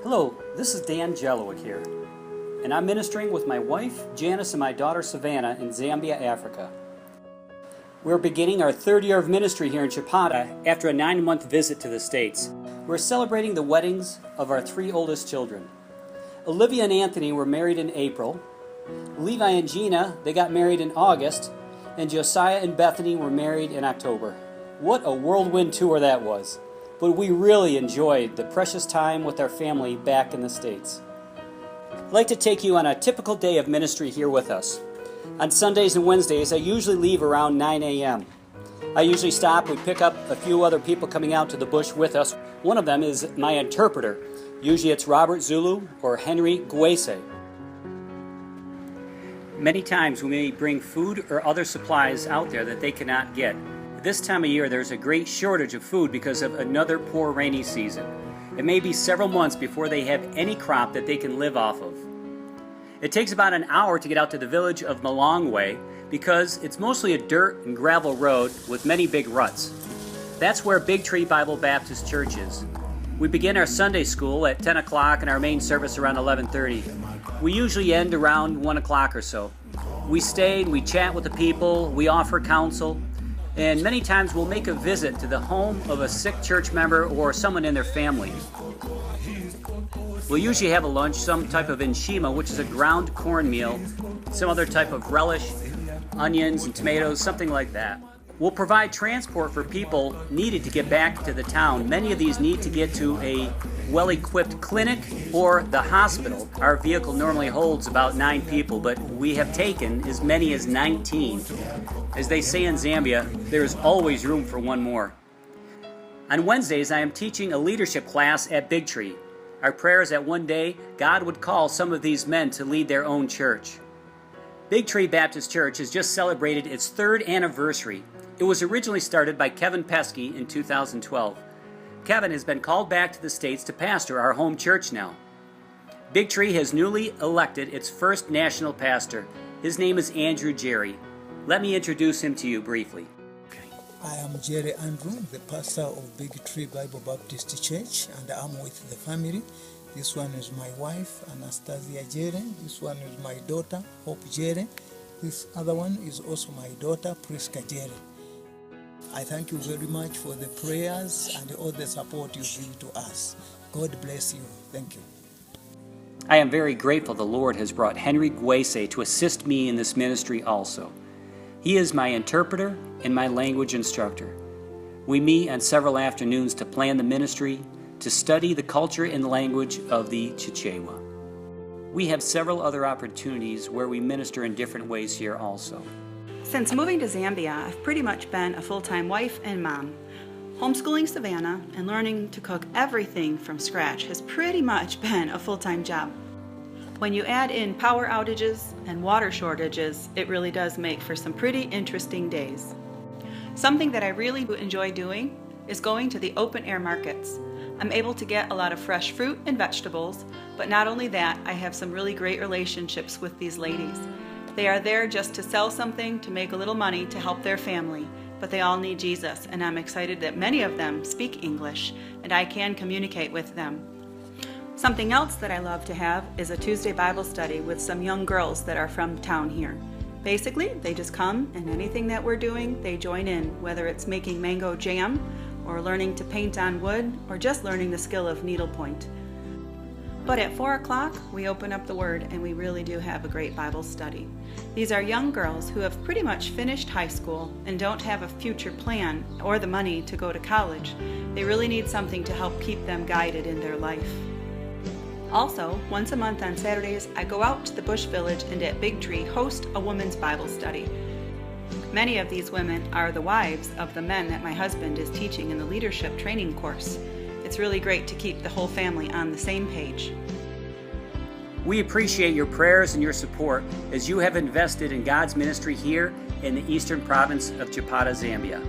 Hello, this is Dan Jalowiecs here, and I'm ministering with my wife, Janice, and my daughter, Savannah, in Zambia, Africa. We're beginning our third year of ministry here in Chipata after a 9-month visit to the States. We're celebrating the weddings of our 3 oldest children. Olivia and Anthony were married in April. Levi and Gina, they got married in August, and Josiah and Bethany were married in October. What a whirlwind tour that was! But we really enjoyed the precious time with our family back in the States. I'd like to take you on a typical day of ministry here with us. On Sundays and Wednesdays, I usually leave around 9 a.m. I usually stop, we pick up a few other people coming out to the bush with us. One of them is my interpreter. Usually it's Robert Zulu or Henry Gwese. Many times we may bring food or other supplies out there that they cannot get. This time of year there's a great shortage of food because of another poor rainy season. It may be several months before they have any crop that they can live off of. It takes about an hour to get out to the village of Malongwe because it's mostly a dirt and gravel road with many big ruts. That's where Big Tree Bible Baptist Church is. We begin our Sunday school at 10 o'clock and our main service around 11:30. We usually end around 1 o'clock or so. We stay and we chat with the people, we offer counsel, and many times we'll make a visit to the home of a sick church member or someone in their family. We'll usually have a lunch, some type of nshima, which is a ground cornmeal, some other type of relish, onions and tomatoes, something like that. We'll provide transport for people needed to get back to the town. Many of these need to get to a well-equipped clinic or the hospital. Our vehicle normally holds about 9 people, but we have taken as many as 19. As they say in Zambia, there is always room for one more. On Wednesdays, I am teaching a leadership class at Big Tree. Our prayer is that one day God would call some of these men to lead their own church. Big Tree Baptist Church has just celebrated its 3rd anniversary. It was originally started by Kevin Pesky in 2012. Kevin has been called back to the States to pastor our home church now. Big Tree has newly elected its first national pastor. His name is Andrew Jerry. Let me introduce him to you briefly. I am Jerry Andrew, the pastor of Big Tree Bible Baptist Church, and I'm with the family. This one is my wife, Anastasia Jerry. This one is my daughter, Hope Jerry. This other one is also my daughter, Priska Jerry. I thank you very much for the prayers and all the support you give to us. God bless you. Thank you. I am very grateful the Lord has brought Henry Gwese to assist me in this ministry also. He is my interpreter and my language instructor. We meet on several afternoons to plan the ministry, to study the culture and language of the Chichewa. We have several other opportunities where we minister in different ways here also. Since moving to Zambia, I've pretty much been a full-time wife and mom. Homeschooling Savannah and learning to cook everything from scratch has pretty much been a full-time job. When you add in power outages and water shortages, it really does make for some pretty interesting days. Something that I really enjoy doing is going to the open-air markets. I'm able to get a lot of fresh fruit and vegetables, but not only that, I have some really great relationships with these ladies. They are there just to sell something, to make a little money, to help their family, but they all need Jesus, and I'm excited that many of them speak English, and I can communicate with them. Something else that I love to have is a Tuesday Bible study with some young girls that are from town here. Basically, they just come, and anything that we're doing, they join in, whether it's making mango jam, or learning to paint on wood, or just learning the skill of needlepoint. But at 4 o'clock, we open up the Word and we really do have a great Bible study. These are young girls who have pretty much finished high school and don't have a future plan or the money to go to college. They really need something to help keep them guided in their life. Also, once a month on Saturdays, I go out to the Bush Village and at Big Tree host a women's Bible study. Many of these women are the wives of the men that my husband is teaching in the leadership training course. It's really great to keep the whole family on the same page. We appreciate your prayers and your support as you have invested in God's ministry here in the eastern province of Chipata, Zambia.